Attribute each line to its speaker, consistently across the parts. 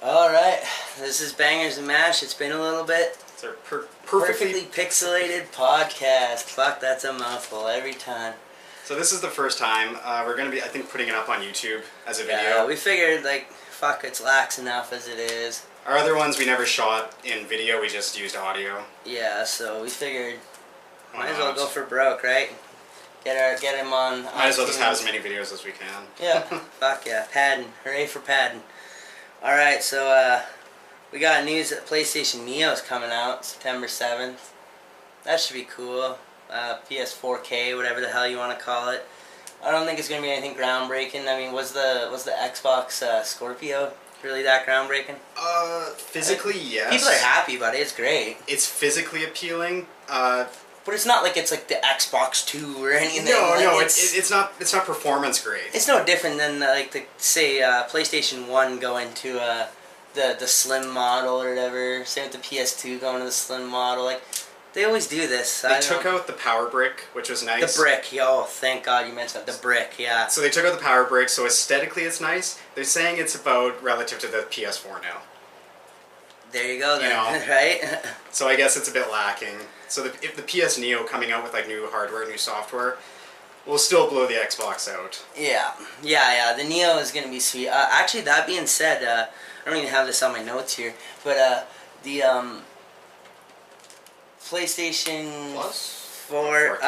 Speaker 1: Alright, this is Bangers and Mash. It's been a little bit.
Speaker 2: It's our
Speaker 1: Perfectly Pixelated Podcast. Fuck, that's a mouthful every time.
Speaker 2: So this is the first time. We're going to be, I think, putting it up on YouTube as a video.
Speaker 1: Yeah, we figured, like, fuck, it's lax enough as it is.
Speaker 2: Our other ones we never shot in video, we just used audio.
Speaker 1: Yeah, so we figured, might as well go for broke, right? Get him on.
Speaker 2: Might as well just have as many videos as we can.
Speaker 1: Yeah, fuck yeah, padding. Hooray for padding. Alright, so we got news that PlayStation Neo is coming out September 7th. That should be cool. PS4K, whatever the hell you want to call it. I don't think it's going to be anything groundbreaking. I mean, was the Xbox Scorpio really that groundbreaking?
Speaker 2: Physically, yes.
Speaker 1: People are happy about it. It's great.
Speaker 2: It's physically appealing.
Speaker 1: But it's not like it's like the Xbox 2 or anything.
Speaker 2: No, it's not performance grade.
Speaker 1: It's no different than like the say PlayStation 1 going to the slim model or whatever. Same with the PS2 going to the slim model. Like they always do this.
Speaker 2: They took out the power brick, which was nice.
Speaker 1: The brick, oh thank God you mentioned that. The brick, yeah.
Speaker 2: So they took out the power brick, so aesthetically it's nice. They're saying it's about relative to the PS4 now.
Speaker 1: There you go then, right?
Speaker 2: So I guess it's a bit lacking. So if the PS Neo coming out with like new hardware, new software, will still blow the Xbox out. Yeah.
Speaker 1: The Neo is going to be sweet. Actually, that being said, I don't even have this on my notes here, but the PlayStation
Speaker 2: Plus?
Speaker 1: 4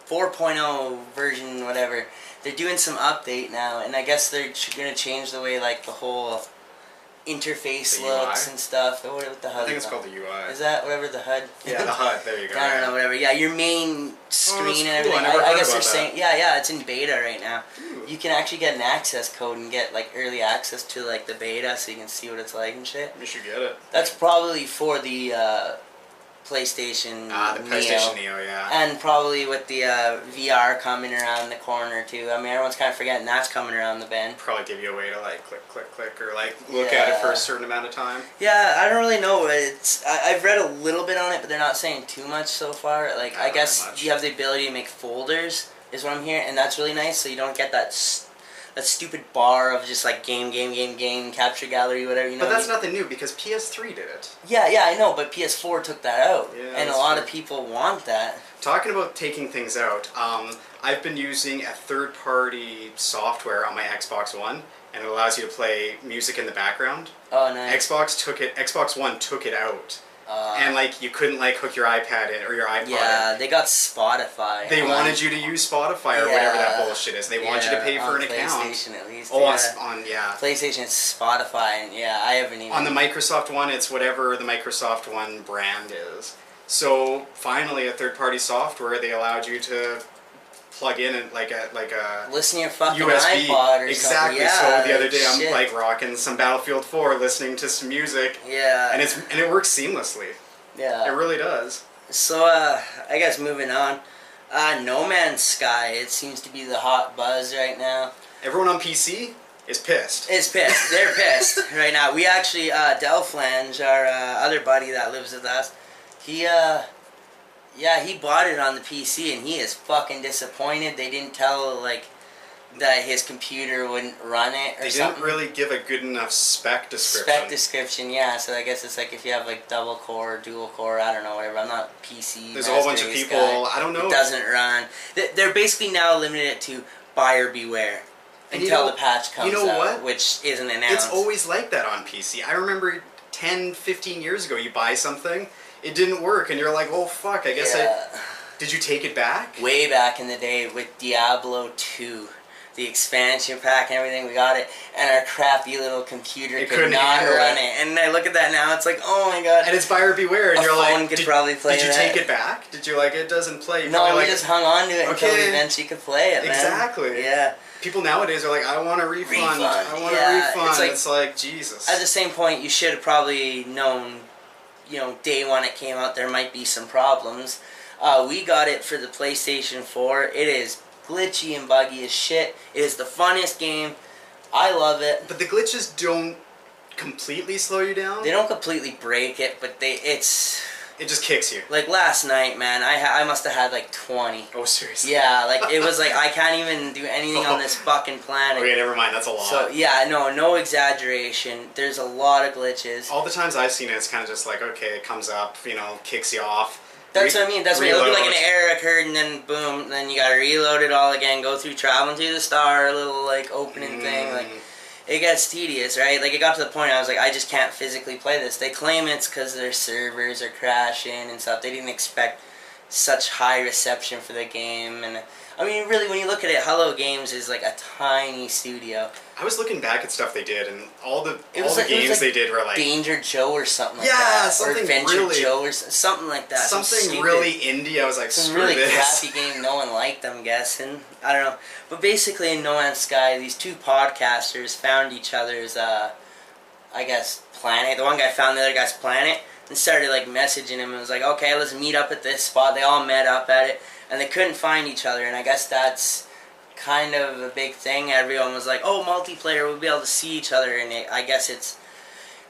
Speaker 1: 4.0 version, whatever, they're doing some update now, and I guess they're going to change the way like the whole interface looks and stuff. What the HUD?
Speaker 2: I think it's called the UI.
Speaker 1: Is that whatever the HUD?
Speaker 2: Yeah, the HUD. There you go.
Speaker 1: I don't know, whatever. Yeah, your main screen and everything.
Speaker 2: I
Speaker 1: guess they're saying, yeah, it's in beta right now. Ooh. You can actually get an access code and get like early access to like the beta, so you can see what it's like and shit.
Speaker 2: You should get it.
Speaker 1: That's probably for the PlayStation
Speaker 2: the PlayStation Neo, yeah.
Speaker 1: And probably with the VR coming around the corner too. I mean, everyone's kind of forgetting that's coming around the bend.
Speaker 2: Probably give you a way to like click, or like look at it for a certain amount of time.
Speaker 1: Yeah, I don't really know. I've read a little bit on it, but they're not saying too much so far. Like, I guess you have the ability to make folders, is what I'm hearing, and that's really nice, so you don't get that stupid bar of just like game, capture gallery, whatever, you know.
Speaker 2: But that's nothing new because PS3 did it.
Speaker 1: Yeah, I know, but PS4 took that out, and a lot of people want that.
Speaker 2: Talking about taking things out, I've been using a third-party software on my Xbox One, and it allows you to play music in the background.
Speaker 1: Oh, nice.
Speaker 2: Xbox One took it out. And like you couldn't like hook your iPad in or your iPod in.
Speaker 1: Yeah, they got Spotify.
Speaker 2: They wanted you to use Spotify or whatever that bullshit is. They want you to pay for an account.
Speaker 1: PlayStation at least.
Speaker 2: Oh, on
Speaker 1: PlayStation, it's Spotify, and I haven't even.
Speaker 2: On the Microsoft one, it's whatever the Microsoft One brand is. So finally, a third-party software, they allowed you to plug in and like a
Speaker 1: listen to your fucking
Speaker 2: USB.
Speaker 1: iPod or
Speaker 2: exactly.
Speaker 1: something. Yeah,
Speaker 2: so the other day I'm like rocking some Battlefield 4, listening to some music.
Speaker 1: Yeah.
Speaker 2: And it works seamlessly.
Speaker 1: Yeah.
Speaker 2: It really does.
Speaker 1: So I guess moving on, No Man's Sky. It seems to be the hot buzz right now.
Speaker 2: Everyone on PC is pissed.
Speaker 1: They're pissed right now. We actually Delflange, our other buddy that lives with us, he bought it on the PC, and he is fucking disappointed. They didn't tell, like, that his computer wouldn't run it or something.
Speaker 2: They didn't really give a good enough spec description.
Speaker 1: Yeah. So I guess it's like if you have, like, double core, dual core, I don't know, whatever. I'm not PC.
Speaker 2: There's a whole bunch of people, I don't know.
Speaker 1: It doesn't run. They're basically now limited it to buyer beware until the patch comes out, which isn't announced.
Speaker 2: It's always like that on PC. I remember 10, 15 years ago, you buy something, it didn't work, and you're like, oh fuck, I guess did you take it back?
Speaker 1: Way back in the day with Diablo 2, the expansion pack and everything, we got it, and our crappy little computer could not run it. And I look at that now, it's like, oh my god.
Speaker 2: And it's buyer beware, and you're like,
Speaker 1: did you
Speaker 2: take it back? Did you like, it doesn't play?
Speaker 1: No, we just hung on to it until we eventually could play it, man.
Speaker 2: Exactly.
Speaker 1: Yeah.
Speaker 2: People nowadays are like, I want a refund. I want a refund. It's like, Jesus.
Speaker 1: At the same point, you should have probably known, day one it came out, there might be some problems. We got it for the PlayStation 4. It is glitchy and buggy as shit. It is the funnest game. I love it.
Speaker 2: But the glitches don't completely slow you down?
Speaker 1: They don't completely break it, but it's
Speaker 2: It just kicks you.
Speaker 1: Like last night, man, I must have had like 20.
Speaker 2: Oh, seriously?
Speaker 1: Yeah, like it was like I can't even do anything on this fucking planet.
Speaker 2: Okay, never mind. That's a lot.
Speaker 1: So yeah, no exaggeration. There's a lot of glitches.
Speaker 2: All the times I've seen it, it's kind of just like, okay, it comes up, you know, kicks you off.
Speaker 1: That's what I mean. That's what it'll be like, an error occurred, and then boom, then you gotta reload it all again, go through traveling through the star, little like opening thing, like. It gets tedious, right? Like, it got to the point I was like, I just can't physically play this. They claim it's because their servers are crashing and stuff. They didn't expect such high reception for the game. And I mean, really, when you look at it, Hello Games is like a tiny studio.
Speaker 2: I was looking back at stuff they did, and all the games
Speaker 1: like
Speaker 2: they did were like
Speaker 1: Danger Joe or something like that.
Speaker 2: Yeah, something
Speaker 1: or Adventure
Speaker 2: really
Speaker 1: Joe or something like that.
Speaker 2: Something really indie. I was like,
Speaker 1: some
Speaker 2: screw
Speaker 1: really
Speaker 2: this.
Speaker 1: crappy game no one liked, I'm guessing. I don't know. But basically, in No Man's Sky, these two podcasters found each other's, I guess, planet. The one guy found the other guy's planet and started like messaging him and was like, okay, let's meet up at this spot. They all met up at it, and they couldn't find each other. And I guess that's kind of a big thing. Everyone was like, oh, multiplayer, we'll be able to see each other. And I guess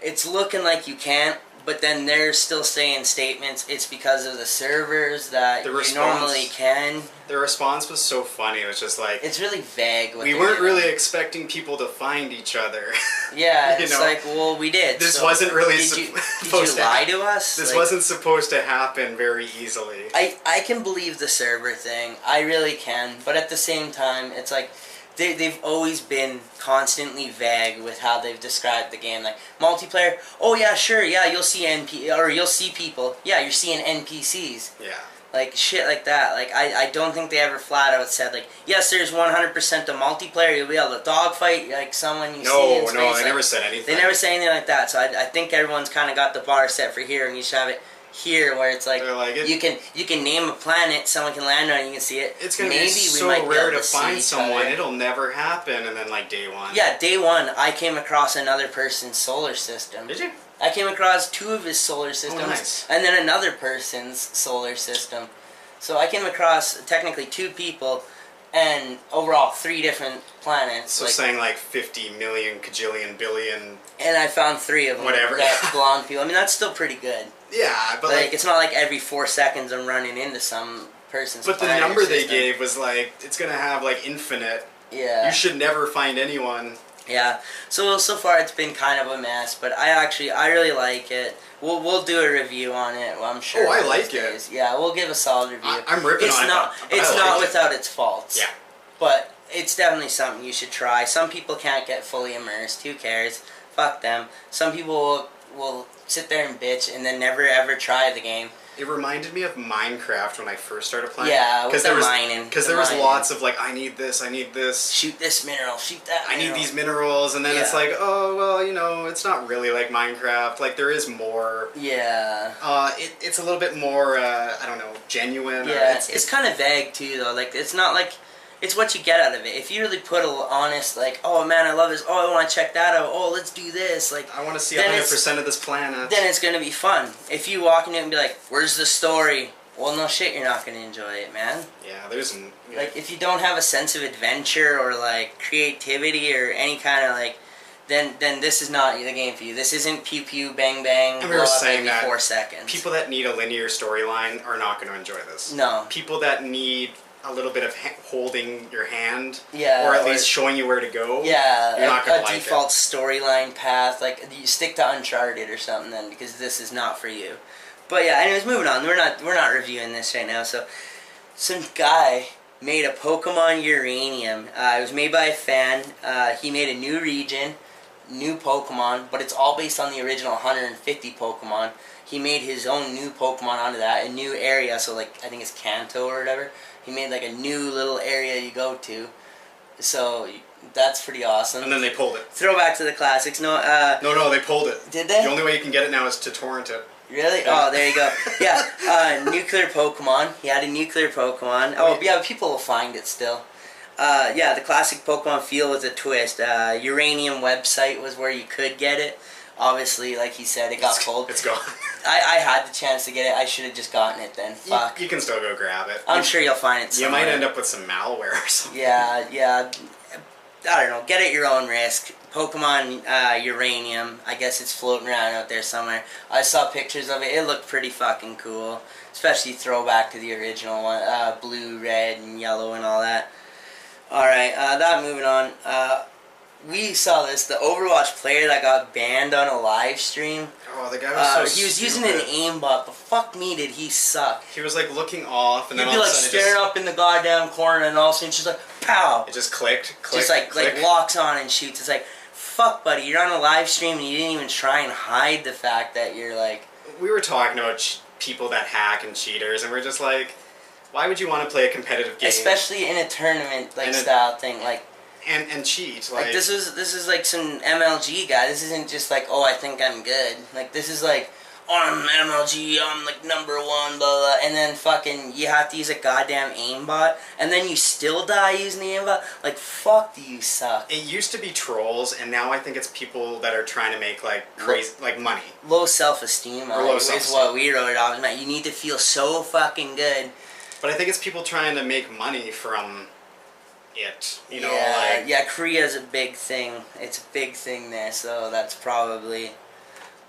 Speaker 1: it's looking like you can't. But then they're still saying statements. It's because of the servers that you normally can.
Speaker 2: The response was so funny. It was just like...
Speaker 1: It's really vague.
Speaker 2: We weren't really expecting people to find each other.
Speaker 1: Yeah, it's like, well, we did.
Speaker 2: This wasn't really
Speaker 1: supposed to lie to us?
Speaker 2: This wasn't supposed to happen very easily.
Speaker 1: I can believe the server thing. I really can. But at the same time, it's like... They've always been constantly vague with how they've described the game. Like, multiplayer, oh yeah, sure, yeah, you'll see you'll see people. Yeah, you're seeing NPCs.
Speaker 2: Yeah.
Speaker 1: Like, shit like that. Like, I don't think they ever flat out said, like, yes, there's 100% of multiplayer, you'll be able to dogfight, like, someone you see in space.
Speaker 2: No, they never said anything.
Speaker 1: They never say anything like that, so I think everyone's kind of got the bar set for here, and you should have it here, where it's like, you can name a planet, someone can land on it, you can see it.
Speaker 2: It's gonna be so rare to find someone, it'll never happen. And then like day one.
Speaker 1: Yeah, day one, I came across another person's solar system.
Speaker 2: Did you?
Speaker 1: I came across two of his solar systems,
Speaker 2: nice.
Speaker 1: And then another person's solar system. So I came across technically two people, and overall 3 different planets.
Speaker 2: So like, saying like 50 million, kajillion, billion.
Speaker 1: And I found 3 of them.
Speaker 2: Whatever.
Speaker 1: That blonde people. I mean, that's still pretty good.
Speaker 2: Yeah, but
Speaker 1: like it's not like every 4 seconds I'm running into some person's planet.
Speaker 2: But the number they gave was like, it's gonna have like infinite.
Speaker 1: Yeah.
Speaker 2: You should never find anyone.
Speaker 1: Yeah. So far it's been kind of a mess, but I really like it. We'll do a review on it. I'm sure.
Speaker 2: Oh, I like it.
Speaker 1: Yeah, we'll give a solid review.
Speaker 2: I'm ripping on it.
Speaker 1: It's not without its faults.
Speaker 2: Yeah.
Speaker 1: But it's definitely something you should try. Some people can't get fully immersed. Who cares? Fuck them. Some people will sit there and bitch and then never ever try the game.
Speaker 2: It reminded me of Minecraft when I first started playing.
Speaker 1: Yeah, with the mining.
Speaker 2: Because there was lots of like, I need this.
Speaker 1: Shoot this mineral, shoot that mineral.
Speaker 2: I need these minerals, and then it's like, oh, well, you know, it's not really like Minecraft. Like, there is more.
Speaker 1: Yeah.
Speaker 2: It's a little bit more, I don't know, genuine.
Speaker 1: Yeah, it's kind of vague too, though. Like, it's not like... It's what you get out of it. If you really put a honest, like, oh man, I love this. Oh, I want to check that out. Oh, let's do this. Like,
Speaker 2: I want to see 100% of this planet.
Speaker 1: Then it's gonna be fun. If you walk into it and be like, "Where's the story?" Well, no shit, you're not gonna enjoy it, man.
Speaker 2: Yeah, there's
Speaker 1: like if you don't have a sense of adventure or like creativity or any kind of like, then this is not the game for you. This isn't pew pew bang bang.
Speaker 2: And we were saying that
Speaker 1: 4 seconds.
Speaker 2: People that need a linear storyline are not going to enjoy this.
Speaker 1: No.
Speaker 2: People that need a little bit of holding your hand,
Speaker 1: yeah,
Speaker 2: or at least showing you where to go.
Speaker 1: Yeah,
Speaker 2: you're not gonna like
Speaker 1: default storyline path. Like you stick to Uncharted or something then, because this is not for you. But yeah, anyways, moving on. We're not reviewing this right now. So, some guy made a Pokemon Uranium. It was made by a fan. He made a new region, new Pokemon, but it's all based on the original 150 Pokemon. He made his own new Pokemon onto that, a new area. So like I think it's Kanto or whatever. He made like a new little area you go to, so that's pretty awesome.
Speaker 2: And then they pulled it.
Speaker 1: Throwback to the classics. No,
Speaker 2: they pulled it.
Speaker 1: Did they?
Speaker 2: The only way you can get it now is to torrent it.
Speaker 1: Really? Yeah. Oh, there you go. Yeah, nuclear Pokemon. He had a nuclear Pokemon. Oh, yeah, people will find it still. Yeah, the classic Pokemon feel was a twist. Uranium website was where you could get it. Obviously, like he said, it got pulled.
Speaker 2: It's gone.
Speaker 1: I had the chance to get it. I should have just gotten it then. Fuck.
Speaker 2: You can still go grab it.
Speaker 1: I'm sure you'll find it somewhere.
Speaker 2: You might end up with some malware or something.
Speaker 1: Yeah. I don't know, get at your own risk. Pokemon Uranium, I guess it's floating around out there somewhere. I saw pictures of it. It looked pretty fucking cool. Especially throwback to the original one. Blue, red, and yellow and all that. Alright, that moving on. We saw this. The Overwatch player that got banned on a live stream.
Speaker 2: Oh, the guy was so
Speaker 1: he was
Speaker 2: stupid.
Speaker 1: using an aimbot, but fuck me, did he suck.
Speaker 2: He was like looking off, and
Speaker 1: He'd
Speaker 2: then
Speaker 1: be
Speaker 2: all
Speaker 1: like
Speaker 2: of a sudden
Speaker 1: staring up in the goddamn corner, and all of a sudden it's just like, pow!
Speaker 2: it just clicked,
Speaker 1: Just like locks on and shoots. It's like, fuck, buddy, you're on a live stream and you didn't even try and hide the fact that you're like...
Speaker 2: We were talking about people that hack and cheaters, and we're just like, why would you want to play a competitive game?
Speaker 1: Especially in a tournament like style thing, like...
Speaker 2: And cheat.
Speaker 1: Like this is like some MLG guy. This isn't just like, oh, I think I'm good. Like this is like, oh, I'm MLG, I'm like number one, blah blah. And then fucking you have to use a goddamn aimbot, and then you still die using the aimbot. Like fuck, do you suck?
Speaker 2: It used to be trolls, and now I think it's people that are trying to make like crazy like money.
Speaker 1: Low self-esteem. Is what we wrote it off. You need to feel so fucking good.
Speaker 2: But I think it's people trying to make money from it, you know,
Speaker 1: Korea's a big thing. It's a big thing there, so that's probably,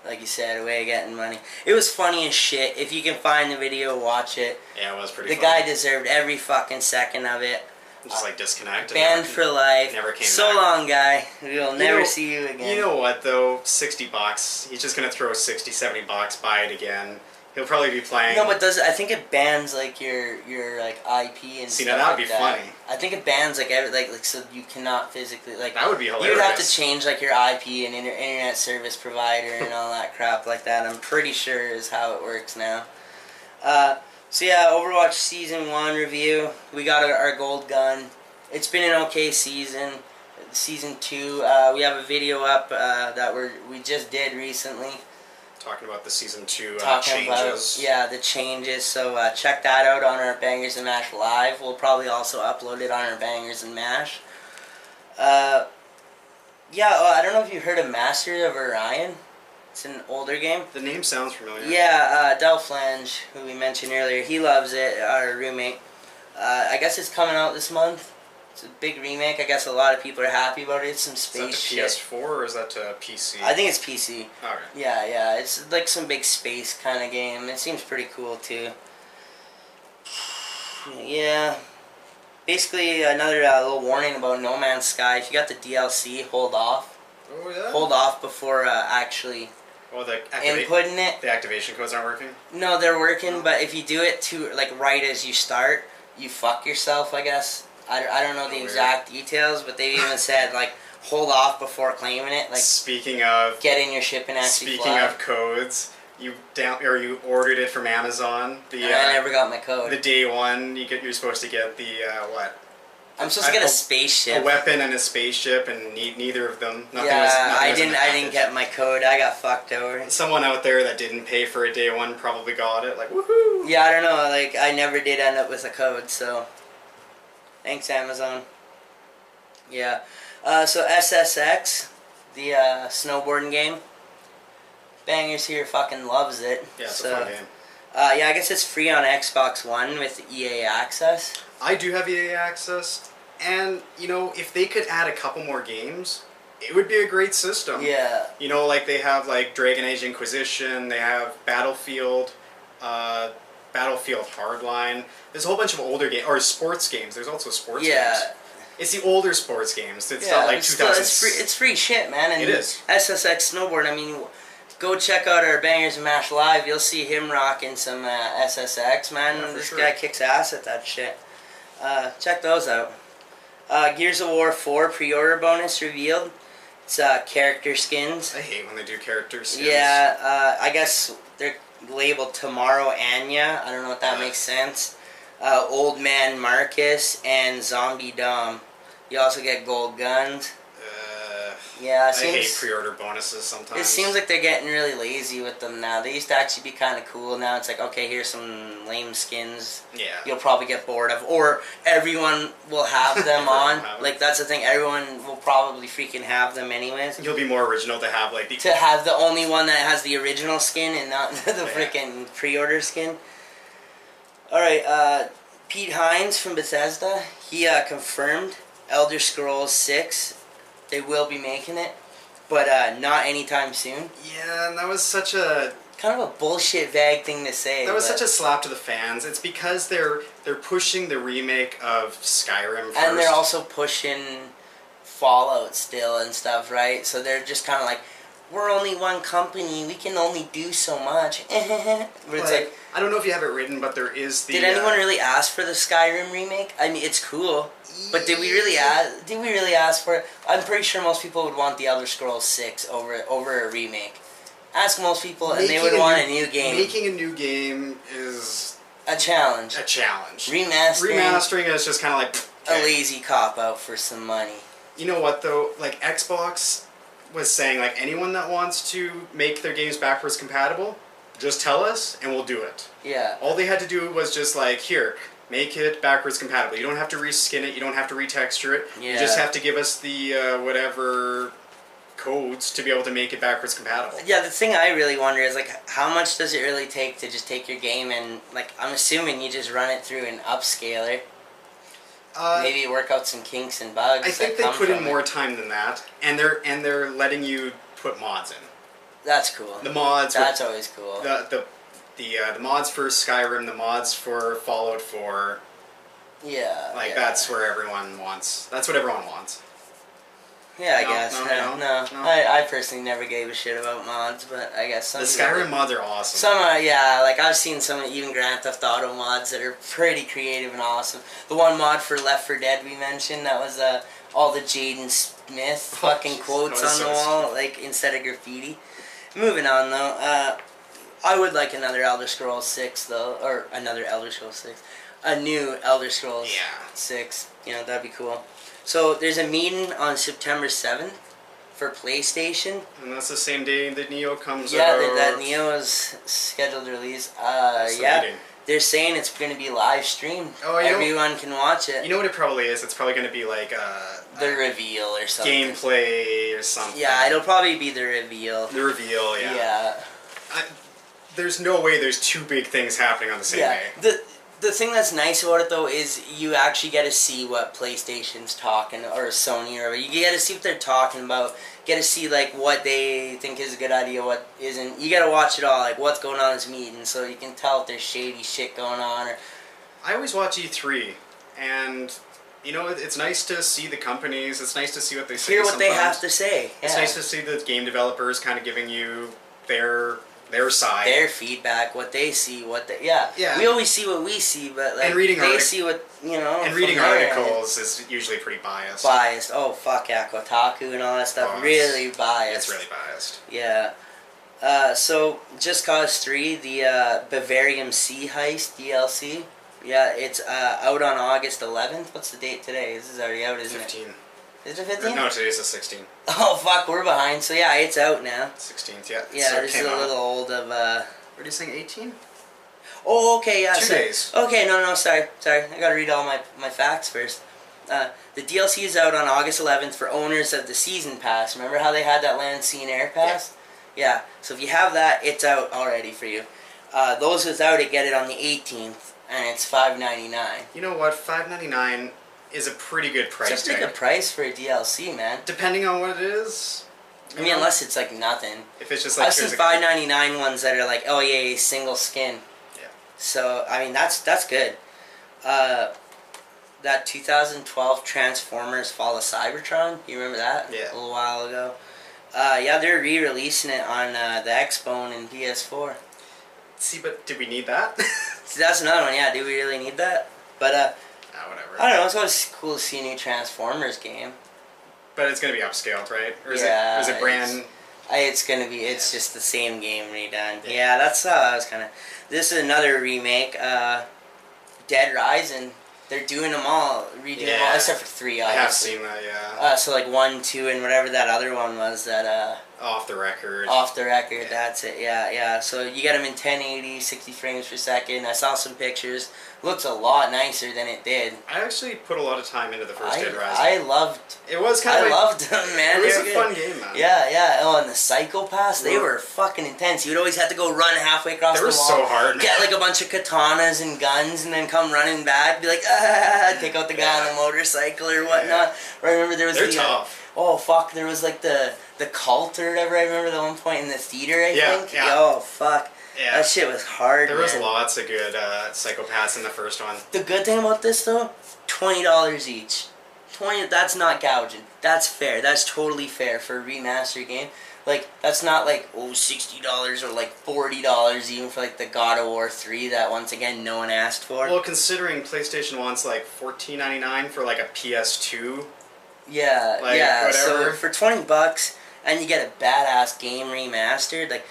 Speaker 1: like you said, a way of getting money. It was funny as shit. If you can find the video, watch it.
Speaker 2: Yeah, it was pretty funny.
Speaker 1: The guy deserved every fucking second of it.
Speaker 2: Just like disconnect.
Speaker 1: Banned for life.
Speaker 2: Never came
Speaker 1: so
Speaker 2: back.
Speaker 1: Long, guy. We'll never see you again.
Speaker 2: You know what, though? $60. He's just going to throw $60, $70, buy it again. He'll probably be playing.
Speaker 1: No, but I think it bans like your like IP and
Speaker 2: See,
Speaker 1: stuff
Speaker 2: now that would
Speaker 1: like
Speaker 2: be funny.
Speaker 1: I think it bans like every like so you cannot physically like.
Speaker 2: That would be hilarious.
Speaker 1: You would have to change like your IP and internet service provider and all that crap like that. I'm pretty sure is how it works now. So yeah, Overwatch Season 1 review. We got our gold gun. It's been an okay season. Season 2, we have a video up that we just did recently.
Speaker 2: Talking about the Season 2
Speaker 1: changes. The changes. So check that out on our Bangers and Mash Live. We'll probably also upload it on our Bangers and Mash. I don't know if you heard of Master of Orion. It's an older game.
Speaker 2: The name sounds familiar.
Speaker 1: Yeah, Delflange, who we mentioned earlier, he loves it, our roommate. I guess it's coming out this month. It's a big remake. I guess a lot of people are happy about it. It's some space shit.
Speaker 2: Is that to PS4 or is that to PC?
Speaker 1: I think it's PC.
Speaker 2: Alright.
Speaker 1: Yeah. It's like some big space kind of game. It seems pretty cool too. Yeah. Basically, another little warning about No Man's Sky. If you got the DLC, hold off.
Speaker 2: Oh, yeah?
Speaker 1: Hold off before actually inputting it.
Speaker 2: The activation codes aren't working?
Speaker 1: No, they're working, but if you do it right as you start, you fuck yourself, I guess. I don't know the exact details, but they even said, like, hold off before claiming it. Like,
Speaker 2: speaking of...
Speaker 1: Get in your ship and actually
Speaker 2: Speaking of codes, you ordered it from Amazon.
Speaker 1: I never got my code.
Speaker 2: The day one, you're supposed to get the, what?
Speaker 1: I'm supposed to get a spaceship.
Speaker 2: A weapon and a spaceship, and neither of them.
Speaker 1: I didn't get my code. I got fucked over.
Speaker 2: Someone out there that didn't pay for a day one probably got it. Like, woohoo!
Speaker 1: Yeah, I don't know. Like, I never did end up with a code, so... Thanks, Amazon. Yeah. So SSX, the snowboarding game. Bangers here fucking loves it.
Speaker 2: Yeah, it's a fun game.
Speaker 1: I guess it's free on Xbox One with EA Access.
Speaker 2: I do have EA Access, and, you know, if they could add a couple more games, it would be a great system.
Speaker 1: Yeah.
Speaker 2: You know, like, they have, like, Dragon Age Inquisition, they have Battlefield Hardline. There's a whole bunch of older games, or sports games. There's also sports games. It's the older sports games. It's not like 2000.
Speaker 1: It's free shit, man. And
Speaker 2: it is.
Speaker 1: SSX Snowboard, I mean, go check out our Bangers and Mash Live. You'll see him rocking some SSX, man.
Speaker 2: Yeah,
Speaker 1: this
Speaker 2: sure.
Speaker 1: guy kicks ass at that shit. Check those out. Gears of War 4 pre-order bonus revealed. It's character skins.
Speaker 2: I hate when they do character skins.
Speaker 1: Yeah, I guess they're labeled Tomorrow Anya. I don't know if that makes sense. Old Man Marcus and Zombie Dom. You also get gold guns. Yeah,
Speaker 2: I hate pre-order bonuses sometimes.
Speaker 1: It seems like they're getting really lazy with them now. They used to actually be kind of cool. Now it's like, okay, here's some lame skins.
Speaker 2: Yeah.
Speaker 1: You'll probably get bored of. Or everyone will have them on. Like, that's the thing. Everyone will probably freaking have them anyways.
Speaker 2: You'll be more original to have, like...
Speaker 1: To have the only one that has the original skin and not the freaking pre-order skin. Alright, Pete Hines from Bethesda, he confirmed Elder Scrolls 6, they will be making it, but not anytime soon.
Speaker 2: Yeah, and that was such a...
Speaker 1: Kind of a bullshit vague thing to say.
Speaker 2: That was such a slap to the fans. It's because they're pushing the remake of Skyrim first.
Speaker 1: And they're also pushing Fallout still and stuff, right? So they're just kind of like, we're only one company, we can only do so much. But it's like,
Speaker 2: I don't know if you have it written, but there is the...
Speaker 1: Did anyone really ask for the Skyrim remake? I mean, it's cool, but did we really ask? Did we really ask for it? I'm pretty sure most people would want the Elder Scrolls 6 over a remake. Ask most people, and they would want a new game.
Speaker 2: Making a new game is
Speaker 1: a challenge.
Speaker 2: Remastering is just kind of like
Speaker 1: a lazy cop out for some money.
Speaker 2: You know what though? Like Xbox was saying, like anyone that wants to make their games backwards compatible, just tell us and we'll do it.
Speaker 1: Yeah.
Speaker 2: All they had to do was just like, here, make it backwards compatible. You don't have to reskin it. You don't have to retexture it.
Speaker 1: Yeah.
Speaker 2: You just have to give us the whatever codes to be able to make it backwards compatible.
Speaker 1: Yeah, the thing I really wonder is like, how much does it really take to just take your game and like, I'm assuming you just run it through an upscaler. Maybe work out some kinks and bugs.
Speaker 2: I think they put in more time than that, and they're letting you put mods in.
Speaker 1: That's cool.
Speaker 2: The mods.
Speaker 1: That's always cool.
Speaker 2: The mods for Skyrim, the mods for Fallout 4.
Speaker 1: Yeah.
Speaker 2: Like that's where everyone wants. That's what everyone wants.
Speaker 1: Yeah, I guess. No. I personally never gave a shit about mods, but I guess some.
Speaker 2: The Skyrim mods are awesome.
Speaker 1: Some, like I've seen some even Grand Theft Auto mods that are pretty creative and awesome. The one mod for Left 4 Dead we mentioned, that was all the Jaden Smith fucking quotes on the wall, like instead of graffiti. Moving on though, I would like another Elder Scrolls 6 though, or another Elder Scrolls 6, a new Elder Scrolls 6. You know, that'd be cool. So there's a meeting on September 7th for PlayStation.
Speaker 2: And that's the same day that Neo comes out.
Speaker 1: Yeah, that Neo is scheduled to release. Yeah, they're saying it's going to be live streamed. Oh, everyone can watch it.
Speaker 2: You know what it probably is? It's probably going to be like
Speaker 1: the reveal or something.
Speaker 2: Gameplay or something.
Speaker 1: Yeah, it'll probably be the reveal.
Speaker 2: The reveal, yeah.
Speaker 1: Yeah.
Speaker 2: There's no way there's two big things happening on the same day.
Speaker 1: The thing that's nice about it though is you actually get to see what PlayStation's talking, or Sony, or you get to see what they're talking about. Get to see like what they think is a good idea, what isn't. You got to watch it all, like what's going on in this meeting, so you can tell if there's shady shit going on. Or
Speaker 2: I always watch E3, and you know it's nice to see the companies. It's nice to see what they say.
Speaker 1: Hear what they have to say.
Speaker 2: It's nice to see the game developers kind of giving you their side,
Speaker 1: their feedback, what they see, yeah. We always see what we see, but like they see what
Speaker 2: And reading articles is usually pretty biased.
Speaker 1: Oh fuck yeah, Kotaku and all that stuff. Really biased.
Speaker 2: It's really biased.
Speaker 1: Yeah. So Just Cause 3, the Bavarium Sea Heist DLC. Yeah, it's out on August 11th. What's the date today? This is already out, isn't
Speaker 2: 15.
Speaker 1: It? Is it 15?
Speaker 2: No, today's the 16th.
Speaker 1: Oh fuck, we're behind. So yeah, it's out now.
Speaker 2: 16th, yeah.
Speaker 1: Yeah, this is a little old of.
Speaker 2: What are you saying, 18?
Speaker 1: Oh, okay, yeah.
Speaker 2: 2 days.
Speaker 1: Okay, no, sorry. I gotta read all my facts first. The DLC is out on August 11th for owners of the Season Pass. Remember how they had that Land, Sea, and Air Pass? Yeah. So if you have that, it's out already for you. Those without it get it on the 18th, and it's $5.99.
Speaker 2: You know what? $5.99 is a pretty good price
Speaker 1: tag. It's a pretty good price for a DLC, man.
Speaker 2: Depending on what it is.
Speaker 1: I mean, unless it's like nothing.
Speaker 2: If it's just like...
Speaker 1: I've seen $5.99 ones that are like, oh yeah, single skin.
Speaker 2: Yeah.
Speaker 1: So, I mean, that's good. That 2012 Transformers Fall of Cybertron, you remember that?
Speaker 2: Yeah.
Speaker 1: A little while ago. Yeah, they're re-releasing it on the Xbone and PS4.
Speaker 2: See, but did we need that?
Speaker 1: See, that's another one, yeah. Do we really need that? But,
Speaker 2: whatever.
Speaker 1: I don't know, it's always cool to see a new Transformers game.
Speaker 2: But it's going to be upscaled, right? Or is it brand...
Speaker 1: It's going to be, it's just the same game redone. Yeah, that's how I was kind of... This is another remake, Dead Rising. They're doing them all, redoing them all, except for 3, obviously.
Speaker 2: I have seen that, yeah.
Speaker 1: So like 1, 2, and whatever that other one was that
Speaker 2: Off the record.
Speaker 1: Off the record, yeah. That's it. Yeah. So you get them in 1080, 60 frames per second. I saw some pictures. Looks a lot nicer than it did.
Speaker 2: I actually put a lot of time into the first Dead Rising.
Speaker 1: I loved.
Speaker 2: It was kind of.
Speaker 1: I loved them, man.
Speaker 2: It was a fun game, man.
Speaker 1: Yeah. Oh, and the psychopaths, they were fucking intense. You'd always have to go run halfway across the wall.
Speaker 2: They were so hard.
Speaker 1: Get like a bunch of katanas and guns, and then come running back. Be like, take out the guy on the motorcycle or whatnot. Yeah. Or I remember there was.
Speaker 2: They're tough.
Speaker 1: Oh fuck! There was like the cult or whatever. I remember the one point in the theater. I think.
Speaker 2: Yeah.
Speaker 1: Oh fuck.
Speaker 2: Yeah.
Speaker 1: That shit was hard.
Speaker 2: There was lots of good psychopaths in the first one.
Speaker 1: The good thing about this though, $20 each. That's not gouging. That's fair. That's totally fair for a remastered game. Like that's not like $60 or like $40 even for like the God of War 3 that once again no one asked for.
Speaker 2: Well, considering PlayStation 1's like $14.99 for like a PS2.
Speaker 1: Yeah,
Speaker 2: like,
Speaker 1: yeah.
Speaker 2: Whatever.
Speaker 1: So for $20 and you get a badass game remastered, like.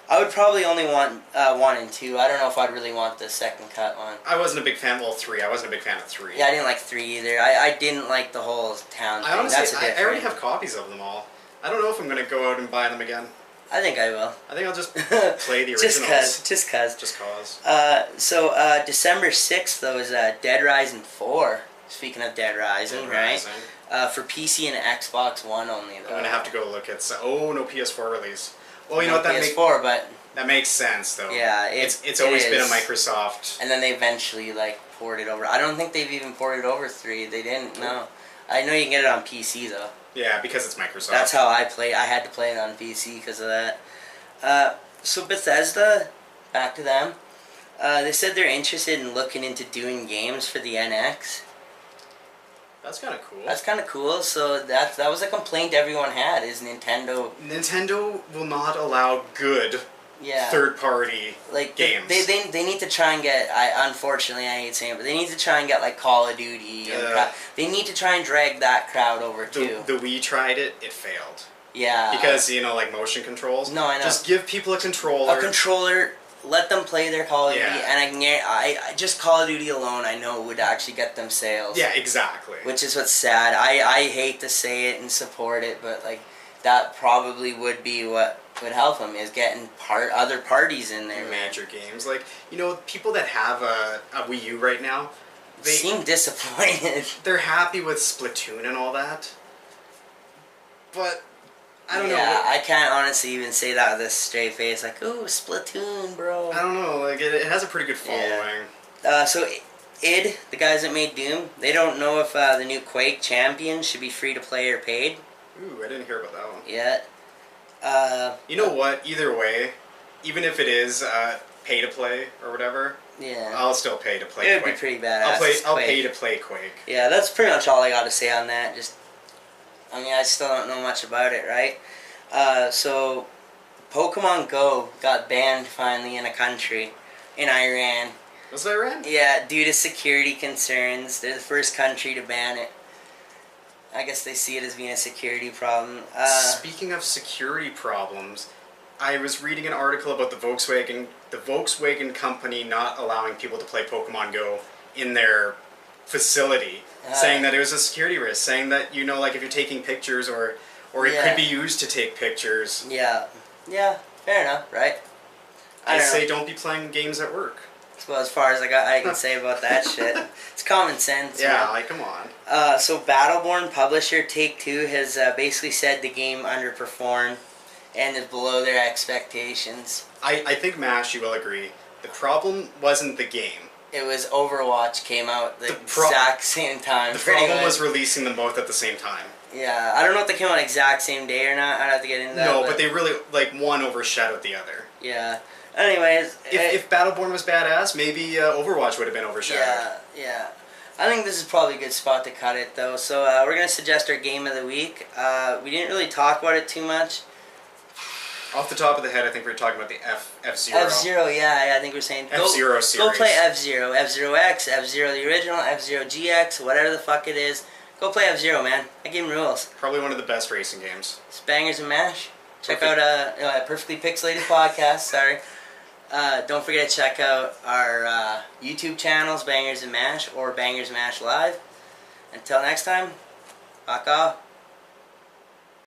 Speaker 1: I would probably only want 1 and 2. I don't know if I'd really want the second cut one.
Speaker 2: I wasn't a big fan. Well, 3. I wasn't a big fan of 3.
Speaker 1: Yeah, I didn't like 3 either. I didn't like the whole town thing.
Speaker 2: Honestly,
Speaker 1: That's a different.
Speaker 2: I already have copies of them all. I don't know if I'm going to go out and buy them again.
Speaker 1: I think I will.
Speaker 2: I think I'll just play the originals.
Speaker 1: Just cause.
Speaker 2: So,
Speaker 1: December 6th, though, is Dead Rising 4. Speaking of Dead Rising, right? For PC and Xbox One only, though.
Speaker 2: I'm going to have to go look at... no PS4 release. Well, you know what, that makes sense, though.
Speaker 1: Yeah,
Speaker 2: it's always been a Microsoft.
Speaker 1: And then they eventually ported over. I don't think they've even ported over 3. They didn't. No, I know you can get it on PC though.
Speaker 2: Yeah, because it's Microsoft.
Speaker 1: That's how I play. I had to play it on PC because of that. So Bethesda, back to them. They said they're interested in looking into doing games for the NX.
Speaker 2: That's kind of cool.
Speaker 1: That's kind of cool. So that was a complaint everyone had, is Nintendo.
Speaker 2: Nintendo will not allow good third-party games.
Speaker 1: They need to try and get. Unfortunately, I hate saying it, but they need to try and get like Call of Duty. They need to try and drag that crowd over too.
Speaker 2: The Wii tried it. It failed.
Speaker 1: Yeah.
Speaker 2: Because like motion controls.
Speaker 1: No, I know.
Speaker 2: Just give people a controller.
Speaker 1: A controller. Let them play their Call of Duty, and I just Call of Duty alone, I know would actually get them sales.
Speaker 2: Yeah, exactly.
Speaker 1: Which is what's sad. I hate to say it and support it, but that probably would be what would help them, is getting other parties in there.
Speaker 2: Major games, people that have a Wii U right now,
Speaker 1: they seem disappointed.
Speaker 2: They're happy with Splatoon and all that, but. I don't know.
Speaker 1: Yeah, I can't honestly even say that with a straight face. Ooh, Splatoon, bro.
Speaker 2: I don't know. It has a pretty good following.
Speaker 1: Yeah. So, id, the guys that made Doom, they don't know if the new Quake Champion should be free to play or paid.
Speaker 2: Ooh, I didn't hear about that one.
Speaker 1: Yeah.
Speaker 2: You know what? Either way, even if it is pay to play or whatever, I'll still pay to play Quake.
Speaker 1: It would be pretty badass.
Speaker 2: I'll pay to play Quake.
Speaker 1: Yeah, that's pretty much all I got to say on that. I still don't know much about it, right? So, Pokemon Go got banned finally in a country, in Iran.
Speaker 2: Was it Iran?
Speaker 1: Yeah, due to security concerns. They're the first country to ban it. I guess they see it as being a security problem.
Speaker 2: Speaking of security problems, I was reading an article about the Volkswagen company not allowing people to play Pokemon Go in their facility. Saying that it was a security risk, saying that, if you're taking pictures or it could be used to take pictures.
Speaker 1: Yeah, fair enough, right?
Speaker 2: I say don't be playing games at work.
Speaker 1: Well, as far as I can say about that shit. It's common sense.
Speaker 2: Yeah, man. Come on.
Speaker 1: So Battleborn publisher Take-Two has basically said the game underperformed and is below their expectations.
Speaker 2: I think, Mash, you will agree. The problem wasn't the game.
Speaker 1: It was Overwatch came out the exact same time.
Speaker 2: The problem was releasing them both at the same time.
Speaker 1: Yeah, I don't know if they came out exact same day or not. I'd have to get into that.
Speaker 2: No, but they really, one overshadowed the other.
Speaker 1: Yeah. Anyways.
Speaker 2: If Battleborn was badass, maybe Overwatch would have been overshadowed.
Speaker 1: Yeah. I think this is probably a good spot to cut it, though. So we're going to suggest our game of the week. We didn't really talk about it too much.
Speaker 2: Off the top of the head, I think we were talking about the F-Zero.
Speaker 1: F-Zero, yeah, I think we're saying...
Speaker 2: F-Zero series.
Speaker 1: Go play F-Zero. F-Zero X, F-Zero the original, F-Zero GX, whatever the fuck it is. Go play F-Zero, man. That game rules.
Speaker 2: Probably one of the best racing games.
Speaker 1: It's Bangers and Mash. Check out Perfectly Pixelated Podcast, sorry. Don't forget to check out our YouTube channels, Bangers and Mash, or Bangers Mash Live. Until next time, fuck off.